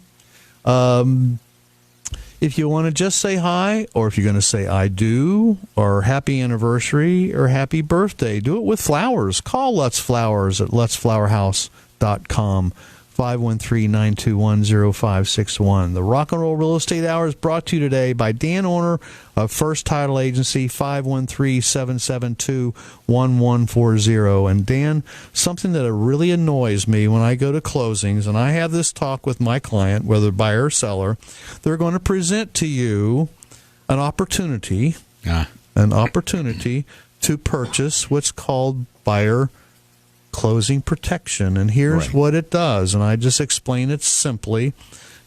If you want to just say hi, or if you're going to say I do, or happy anniversary, or happy birthday, do it with flowers. Call Lutz Flowers at lutzflowerhouse.com. 513-921-0561. The Rock and Roll Real Estate Hour is brought to you today by Dan Orner of First Title Agency, 513-772-1140. And Dan, something that really annoys me when I go to closings, and I have this talk with my client, whether buyer or seller, they're going to present to you an opportunity to purchase what's called buyer closing protection, and here's what it does, and I just explain it simply.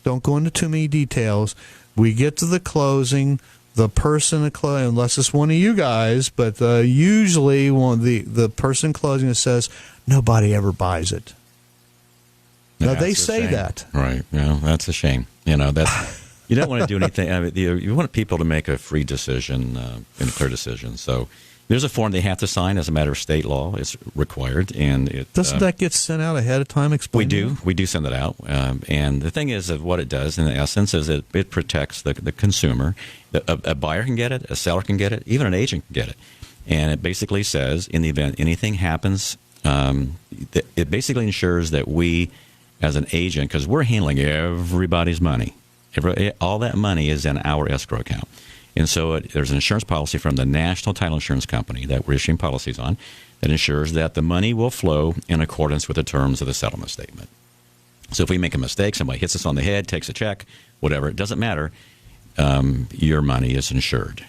Don't go into too many details. We get to the closing, the person, unless it's one of you guys, but usually the person closing it says, nobody ever buys it. Now, they say that. Right. That's a shame. You don't want to do anything. I mean, you want people to make a free decision, and a clear decision. So there's a form they have to sign as a matter of state law. It's required, and doesn't that get sent out ahead of time? We do send it out, and the thing is that what it does, in essence, is it protects the consumer. A buyer can get it, a seller can get it, even an agent can get it, and it basically says in the event anything happens, it basically ensures that we, as an agent, because we're handling everybody's money, all that money is in our escrow account. And so there's an insurance policy from the National Title Insurance Company that we're issuing policies on that ensures that the money will flow in accordance with the terms of the settlement statement. So if we make a mistake, somebody hits us on the head, takes a check, whatever, it doesn't matter. Your money is insured.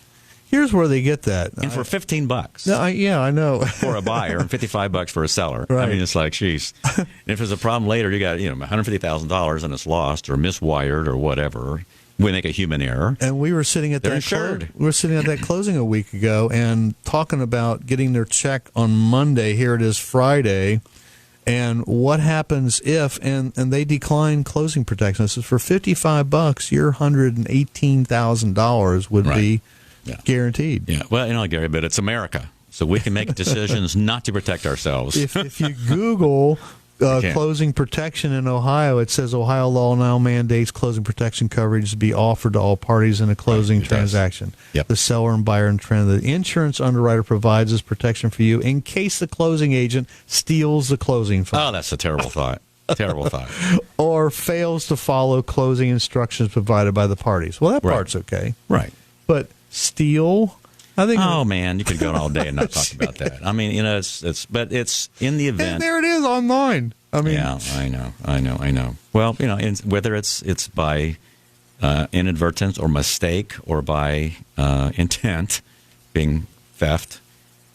Here's where they get that. And for $15. Yeah, I know. For a buyer and $55 for a seller. Right. I mean, it's like, geez. And if there's a problem later, you got $150,000 and it's lost or miswired or whatever. We make a human error. And we were sitting at that closing a week ago and talking about getting their check on Monday. Here it is Friday. And what happens if and they decline closing protection? This is for $55, your $118,000 would be guaranteed. Yeah. Well, Gary, but it's America. So we can make decisions not to protect ourselves. If you Google closing protection in Ohio, it says Ohio law now mandates closing protection coverage to be offered to all parties in a closing transaction. Yep. The seller and buyer and trend. The insurance underwriter provides this protection for you in case the closing agent steals the closing funds. Oh, that's a terrible thought. Terrible thought. Or fails to follow closing instructions provided by the parties. Well, that part's okay. Right. But steal? I think. Oh man, you could go on all day and not talk about that. I mean, but it's in the event. And there it is online. I mean, yeah, I know. Well, whether it's by inadvertence or mistake or by intent, being theft.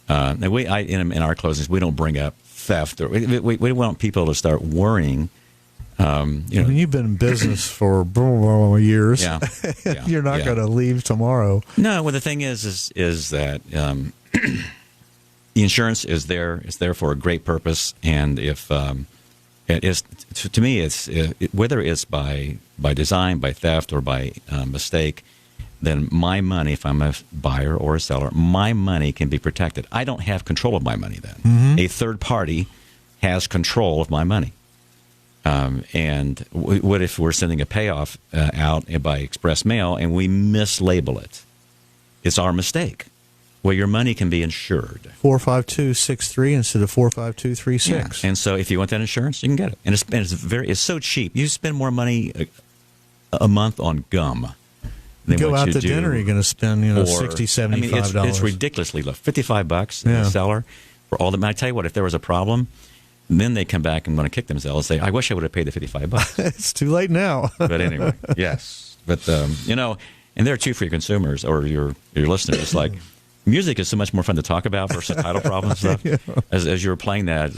And in our closings, we don't bring up theft. Or we want people to start worrying. I mean, you've been in business for years. Yeah. You're not going to leave tomorrow. No. Well, the thing is that the insurance is there. It's there for a great purpose, and if it is, to me, it's whether it's by design, by theft, or by mistake, then my money, if I'm a buyer or a seller, my money can be protected. I don't have control of my money then. Mm-hmm. A third party has control of my money. And what if we're sending a payoff out by express mail and we mislabel it? It's our mistake. Well, your money can be insured. 45263 instead of 45236. Yeah. And so if you want that insurance, you can get it. And it's so cheap. You spend more money a month on gum. You go out to dinner, you're going to spend $60, $75. It's ridiculously low. $55 in the seller for all the. I tell you what, if there was a problem, then they come back and want to kick themselves and say, I wish I would have paid the $55. It's too late now. But anyway, yes. But, and there are two for your consumers or your listeners. Like, music is so much more fun to talk about versus title problems and stuff. Yeah. As you were playing that,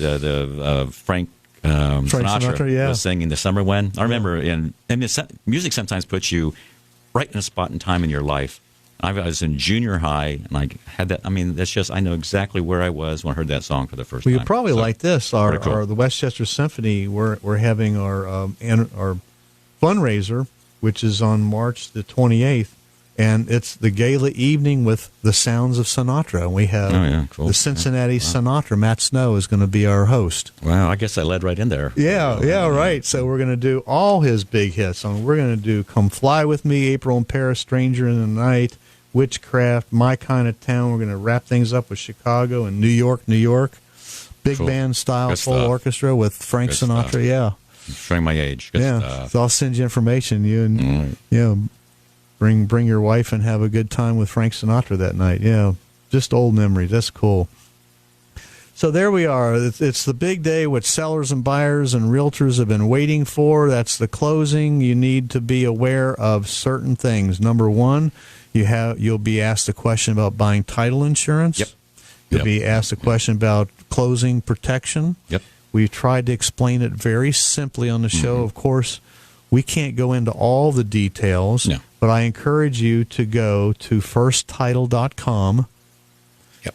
Frank Sinatra was singing The Summer When. I remember, music sometimes puts you right in a spot in time in your life. I was in junior high, and I had that. I mean, that's just, I know exactly where I was when I heard that song for the first time. Well, you probably like this. The Westchester Symphony, we're having our fundraiser, which is on March the 28th, and it's the gala evening with the sounds of Sinatra. And we have the Cincinnati Sinatra. Matt Snow is going to be our host. Wow, I guess I led right in there. Yeah, right. So we're going to do all his big hits. We're going to do Come Fly With Me, April in Paris, Stranger in the Night, Witchcraft, My Kind of Town. We're going to wrap things up with Chicago and New York. Big band style, full orchestra with Frank Sinatra. Stuff. Yeah. I'm showing my age. Good stuff. So I'll send you information. Bring your wife and have a good time with Frank Sinatra that night. Yeah, just old memories. That's cool. So there we are. It's the big day which sellers and buyers and realtors have been waiting for. That's the closing. You need to be aware of certain things. Number one, you'll be asked a question about buying title insurance. Yep. You'll be asked a question about closing protection. Yep. We've tried to explain it very simply on the show. Mm-hmm. Of course, we can't go into all the details, but I encourage you to go to firsttitle.com,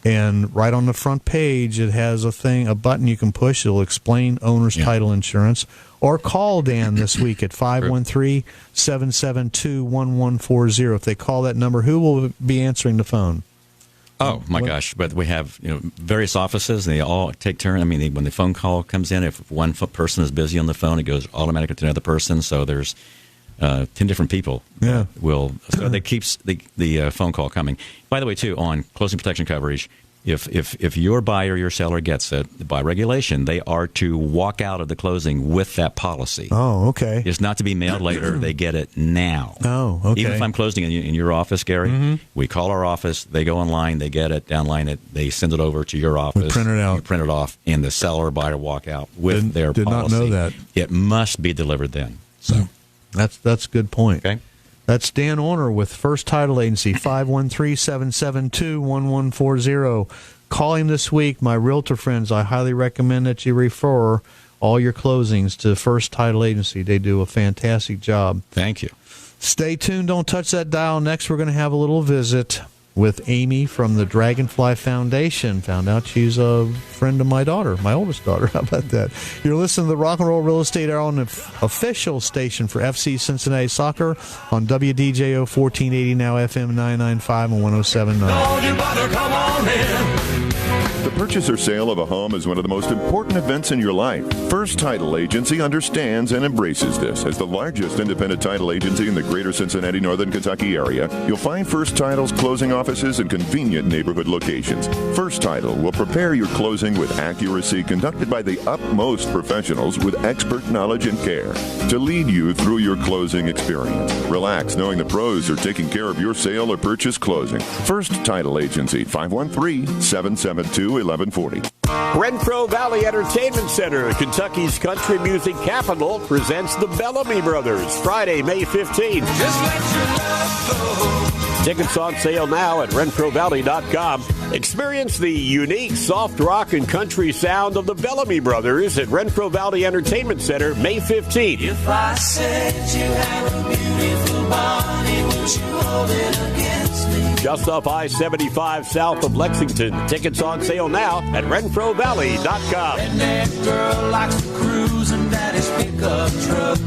and right on the front page it has a button you can push. It'll explain owner's title insurance. Or call Dan this week at 513-772-1140. If they call that number, who will be answering the phone? Oh, my gosh. But we have various offices, and they all take turn. I mean, when the phone call comes in, if one person is busy on the phone, it goes automatically to another person. So there's 10 different people so that keeps the phone call coming. By the way, too, on closing protection coverage, if your buyer, your seller gets it, by regulation, they are to walk out of the closing with that policy. Oh, okay. It's not to be mailed later. They get it now. Oh, okay. Even if I'm closing in your office, Gary, we call our office, they go online, they get it, downline it, they send it over to your office. We print it out. You print it off, and the seller or buyer walk out with their policy. Did not know that. It must be delivered then. So that's a good point. Okay. That's Dan Orner with First Title Agency, 513-772-1140. Call him this week. My realtor friends, I highly recommend that you refer all your closings to First Title Agency. They do a fantastic job. Thank you. Stay tuned. Don't touch that dial. Next, we're going to have a little visit with Amy from the Dragonfly Foundation. Found out she's a friend of my daughter, my oldest daughter. How about that? You're listening to the Rock and Roll Real Estate Hour on the official station for FC Cincinnati Soccer on WDJO 1480, now FM 995 and 107.9. Don't you bother, come on in. The purchase or sale of a home is one of the most important events in your life. First Title Agency understands and embraces this. As the largest independent title agency in the greater Cincinnati, Northern Kentucky area, you'll find First Title's closing offices in convenient neighborhood locations. First Title will prepare your closing with accuracy conducted by the utmost professionals with expert knowledge and care to lead you through your closing experience. Relax knowing the pros are taking care of your sale or purchase closing. First Title Agency, 513-772-1140. Renfro Valley Entertainment Center, Kentucky's country music capital, presents the Bellamy Brothers, Friday, May 15th. Tickets on sale now at RenfroValley.com. Experience the unique soft rock and country sound of the Bellamy Brothers at Renfro Valley Entertainment Center, May 15th. If I said you have a beautiful body, would you hold it against me? Just off I-75 south of Lexington. Tickets on sale now at RenfroValley.com. Redneck girl likes to cruise in daddy's pickup truck.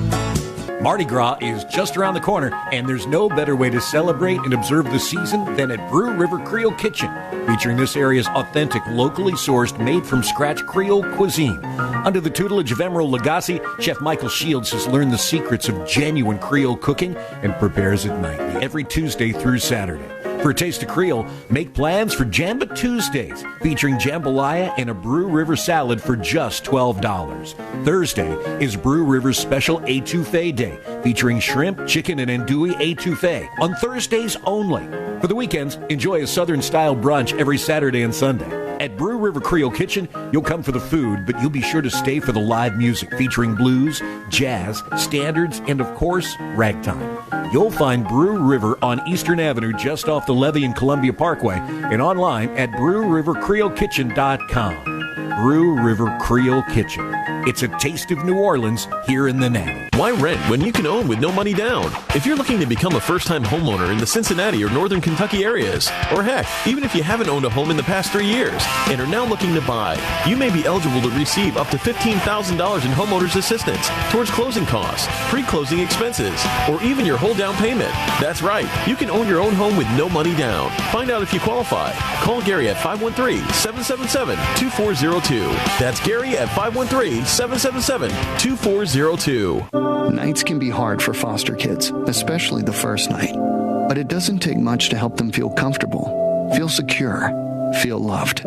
Mardi Gras is just around the corner, and there's no better way to celebrate and observe the season than at Brew River Creole Kitchen, featuring this area's authentic, locally sourced, made-from-scratch Creole cuisine. Under the tutelage of Emerald Lagasse, Chef Michael Shields has learned the secrets of genuine Creole cooking and prepares it nightly, every Tuesday through Saturday. For a taste of Creole, make plans for Jamba Tuesdays, featuring jambalaya and a Brew River salad for just $12. Thursday is Brew River's special étouffée day, featuring shrimp, chicken, and andouille étouffée on Thursdays only. For the weekends, enjoy a Southern-style brunch every Saturday and Sunday. At Brew River Creole Kitchen, you'll come for the food, but you'll be sure to stay for the live music featuring blues, jazz, standards, and of course, ragtime. You'll find Brew River on Eastern Avenue just off the Levee and Columbia Parkway and online at brewrivercreolekitchen.com. Brew River Creole Kitchen. It's a taste of New Orleans here in the Natty. Why rent when you can own with no money down? If you're looking to become a first-time homeowner in the Cincinnati or Northern Kentucky areas, or heck, even if you haven't owned a home in the past 3 years and are now looking to buy, you may be eligible to receive up to $15,000 in homeowners assistance towards closing costs, pre-closing expenses, or even your whole down payment. That's right, you can own your own home with no money down. Find out if you qualify. Call Gary at 513-777-2402. That's Gary at 513-777-2402. Nights can be hard for foster kids, especially the first night. But it doesn't take much to help them feel comfortable, feel secure, feel loved.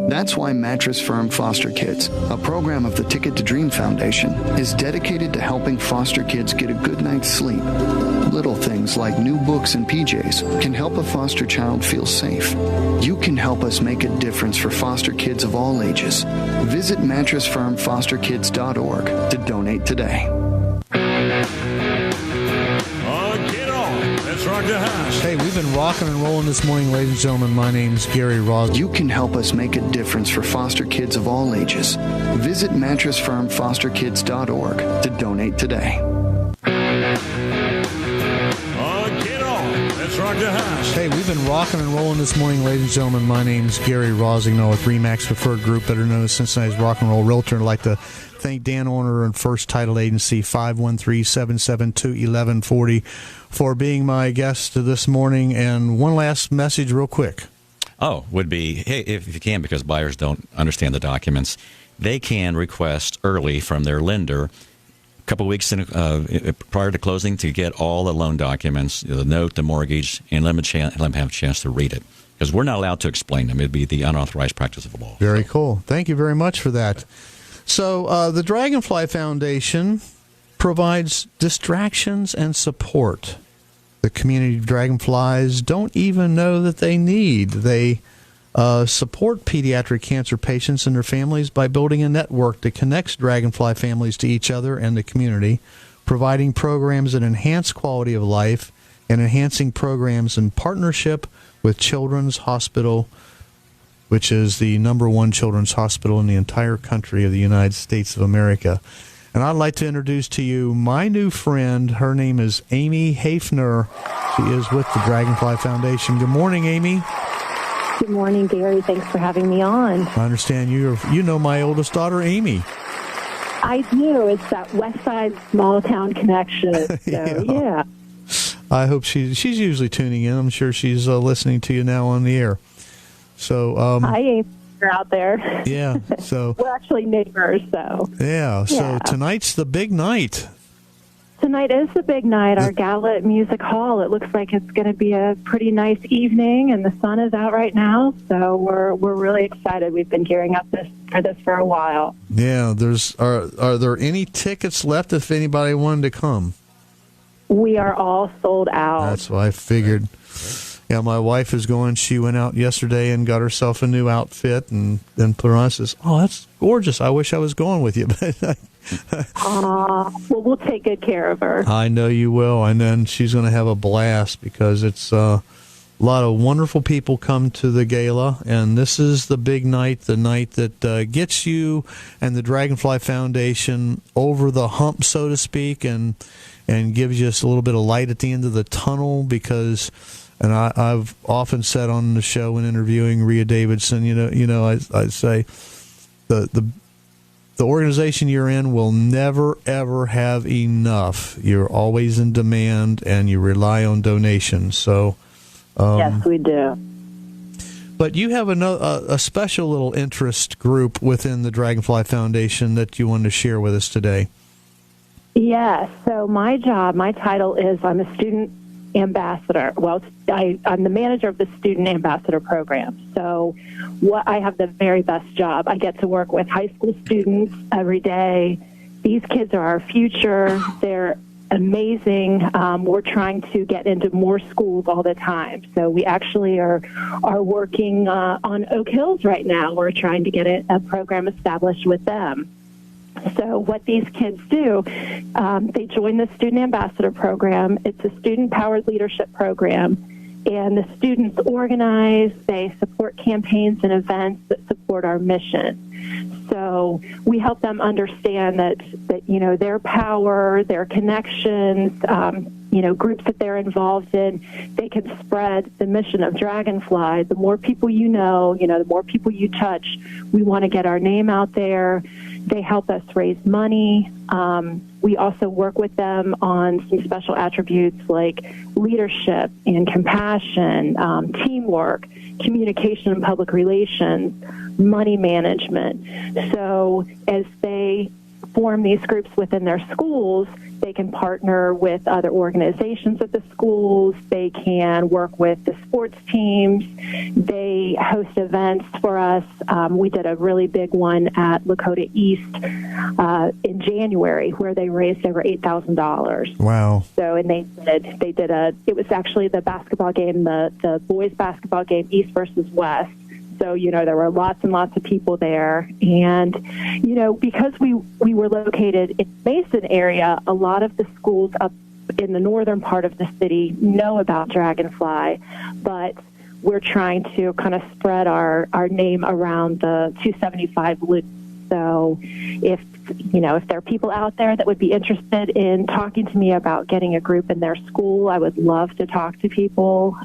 That's why Mattress Firm Foster Kids, a program of the Ticket to Dream Foundation, is dedicated to helping foster kids get a good night's sleep. Little things like new books and PJs can help a foster child feel safe. You can help us make a difference for foster kids of all ages. Visit mattressfirmfosterkids.org to donate today. Get on. Let's rock the house. Hey, we've been rocking and rolling this morning, ladies and gentlemen. My name's Gary Ross. You can help us make a difference for foster kids of all ages. Visit mattressfirmfosterkids.org to donate today. Get on. Let's rock the house. Hey, we've been rocking and rolling this morning, ladies and gentlemen. My name's Gary Rossignol with Remax Preferred Group, better known as Cincinnati's Rock and Roll Realtor. I'd like to thank Dan Orner and First Title Agency, 513-772-1140, for being my guest this morning. And one last message real quick. Would be, hey, if you can, because buyers don't understand the documents, they can request early from their lender a couple weeks prior to closing to get all the loan documents, the note, the mortgage, and let them have a chance to read it. Because we're not allowed to explain them. It would be the unauthorized practice of the law. Very cool. Thank you very much for that. So the Dragonfly Foundation provides distractions and support the community dragonflies don't even know that they need. They support pediatric cancer patients and their families by building a network that connects dragonfly families to each other and the community, providing programs that enhance quality of life and enhancing programs in partnership with Children's Hospital, which is the #1 children's hospital in the entire country of the United States of America. And I'd like to introduce to you my new friend. Her name is Amy Hafner. She is with the Dragonfly Foundation. Good morning, Amy. Good morning, Gary. Thanks for having me on. I understand you know my oldest daughter, Amy. I do. It's that West Side small town connection. So, yeah. I hope she's usually tuning in. I'm sure she's listening to you now on the air. So, Hi, you're out there. Yeah, so we're actually neighbors, so. Yeah, so tonight's the big night. Tonight is the big night, our gala at Music Hall. It looks like it's going to be a pretty nice evening, and the sun is out right now, so we're really excited. We've been gearing up for this for a while. Yeah, are there any tickets left if anybody wanted to come? We are all sold out. That's what I figured. Yeah, my wife is going. She went out yesterday and got herself a new outfit and then put her on. Says, "Oh, that's gorgeous. I wish I was going with you." Well, we'll take good care of her. I know you will. And then she's going to have a blast because it's a lot of wonderful people come to the gala. And this is the big night, the night that gets you and the Dragonfly Foundation over the hump, so to speak, and gives you just a little bit of light at the end of the tunnel because... And I've often said on the show when interviewing Rhea Davidson, I say the organization you're in will never, ever have enough. You're always in demand, and you rely on donations. So, yes, we do. But you have a special little interest group within the Dragonfly Foundation that you wanted to share with us today. Yes. So my title is I'm a student ambassador. Well, I'm the manager of the student ambassador program. So I have the very best job. I get to work with high school students every day. These kids are our future. They're amazing. We're trying to get into more schools all the time. So we actually are working on Oak Hills right now. We're trying to get a program established with them. So what these kids do, they join the Student Ambassador Program. It's a student-powered leadership program, and the students organize, they support campaigns and events that support our mission. So we help them understand that their power, their connections, groups that they're involved in, they can spread the mission of Dragonfly. The more people you know, the more people you touch, we want to get our name out there. They help us raise money. We also work with them on some special attributes like leadership and compassion, teamwork, communication and public relations, money management. So as they form these groups within their schools, they can partner with other organizations at the schools. They can work with the sports teams. They host events for us. We did a really big one at Lakota East in January where they raised over $8,000. Wow. So, and it was actually the basketball game, the boys basketball game, East versus West. So, there were lots and lots of people there. And, because we were located in the Mason area, a lot of the schools up in the northern part of the city know about Dragonfly, but we're trying to kind of spread our name around the 275 loop. So if there are people out there that would be interested in talking to me about getting a group in their school, I would love to talk to people.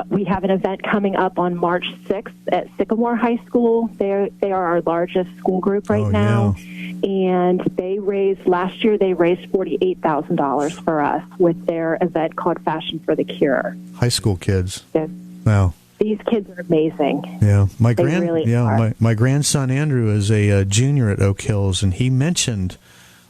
We have an event coming up on March 6th at Sycamore High School. They are our largest school group right now. And last year they raised $48,000 for us with their event called Fashion for the Cure. High school kids. Yes. Wow. These kids are amazing. Yeah, my grandson Andrew is a junior at Oak Hills, and he mentioned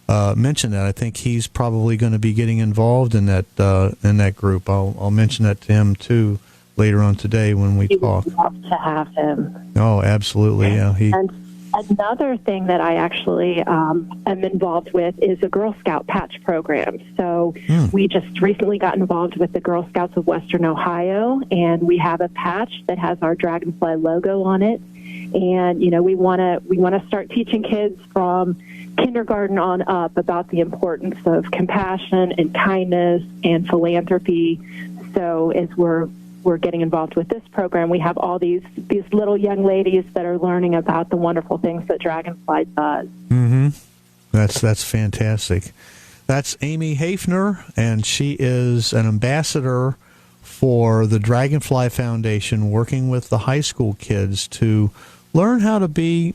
that. I think he's probably going to be getting involved in that group. I'll mention that to him too later on today when we talk. We'd love to have him. Oh, absolutely, yeah. And another thing that I actually am involved with is a Girl Scout patch program. So we just recently got involved with the Girl Scouts of Western Ohio, and we have a patch that has our Dragonfly logo on it. And we want to start teaching kids from kindergarten on up about the importance of compassion and kindness and philanthropy. So as we're getting involved with this program, we have all these little young ladies that are learning about the wonderful things that Dragonfly does. Mm-hmm. That's fantastic. That's Amy Hafner, and she is an ambassador for the Dragonfly Foundation, working with the high school kids to learn how to be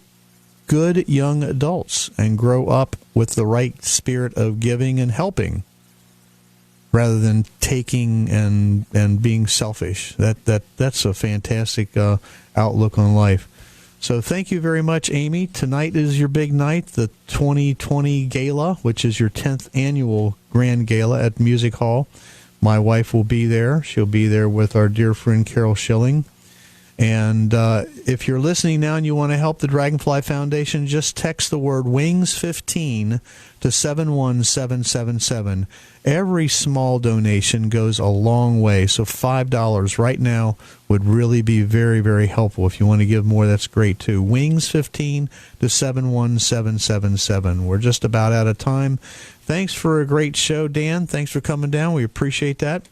good young adults and grow up with the right spirit of giving and helping. rather than taking and being selfish. That's a fantastic outlook on life. So thank you very much, Amy. Tonight is your big night, the 2020 Gala, which is your 10th annual Grand Gala at Music Hall. My wife will be there. She'll be there with our dear friend Carol Schilling. And if you're listening now and you want to help the Dragonfly Foundation, just text the word WINGS15 to 71777. Every small donation goes a long way. So $5 right now would really be very, very helpful. If you want to give more, that's great too. WINGS15 to 71777. We're just about out of time. Thanks for a great show, Dan. Thanks for coming down. We appreciate that.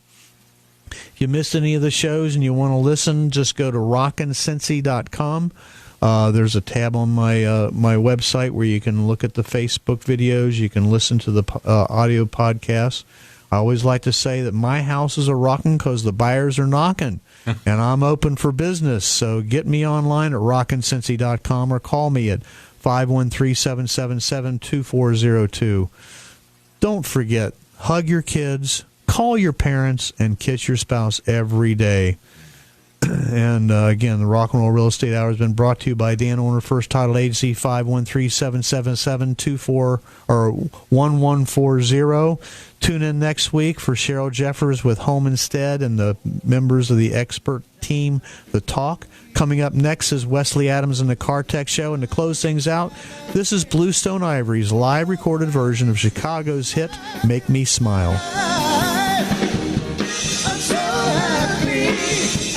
If you missed any of the shows and you want to listen, just go to rockincincy.com. There's a tab on my website where you can look at the Facebook videos. You can listen to the audio podcasts. I always like to say that my houses are rocking because the buyers are knocking, and I'm open for business. So get me online at rockincincy.com or call me at 513-777-2402. Don't forget, hug your kids, call your parents, and kiss your spouse every day. And again, the Rock and Roll Real Estate Hour has been brought to you by Dan Orner, First Title Agency, 513-777-1140. Tune in next week for Cheryl Jeffers with Home Instead and the members of the expert team, The Talk. Coming up next is Wesley Adams and the Car Tech Show. And to close things out, this is Bluestone Ivory's live recorded version of Chicago's hit, Make Me Smile. I'm so happy.